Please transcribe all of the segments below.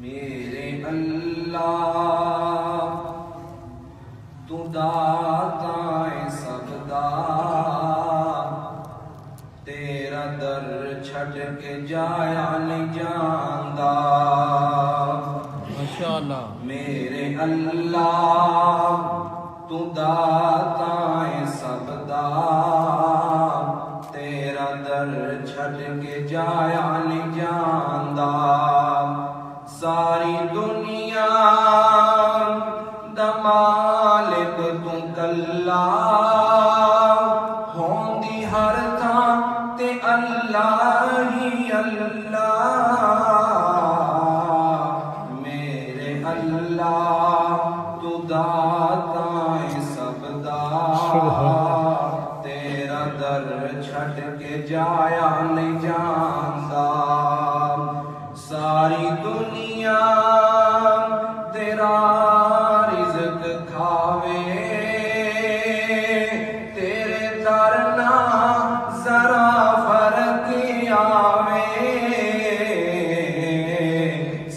मेरे अल्लाह तू दाता है सबदा, तेरा दर छड़ के जाया नहीं जांदा। माशाअल्लाह। मेरे अल्लाह तू दाता है सबदा, तेरा दर छड़ के जाया नहीं जांदा। सारी दुनिया दा मालिक तू कल्ला, होंदी हर थां ते अल्लाह ही अल्लाह। मेरे अल्लाह तू दाता है सबदा, तेरा दर छड़ के जाया नहीं जांदा। सारी दुनिया तेरा रिज़्क खावे, तेरे दर ना जरा फर्क आवे।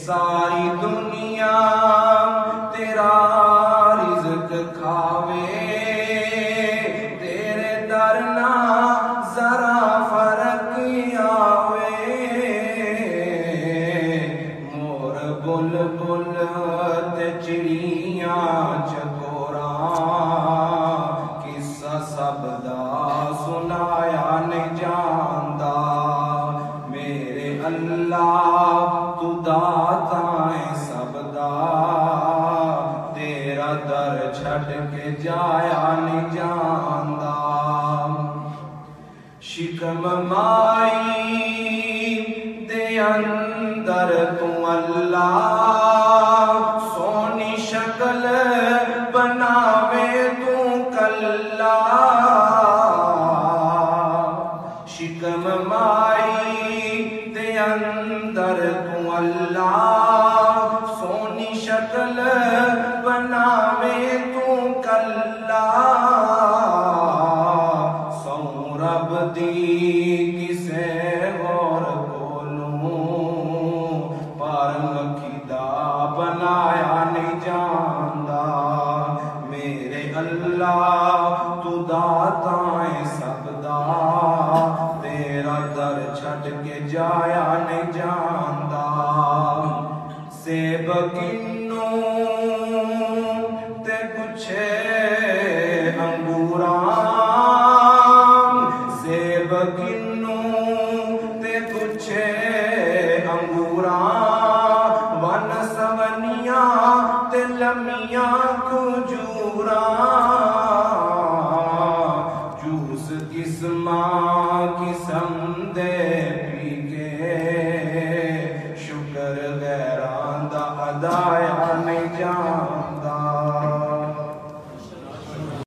सारी दुनिया तेरा रिज़्क खावे, तेरे दर ना जरा फर्क आवे। बुलबुल ते चिड़ियां चकोरां, किस्सा सबदा सुनाया नहीं जांदा। मेरे अल्लाह तू दाता है सबदा, तेरा दर छड़ के जाया नहीं जांदा। शिकम माई दे अंदर तू अल्लाह, सोनी शक्ल बनावे तू कल्ला। शिकम माई दे अंदर तू अल्लाह, सोनी शक्ल बनावे तू कल्ला। सौ रब दी किसे और बनाया नहीं जांदा। मेरे अल्लाह तू दाता है सबदा, तेरा दर छड़ के जाया नहीं जांदा। सेब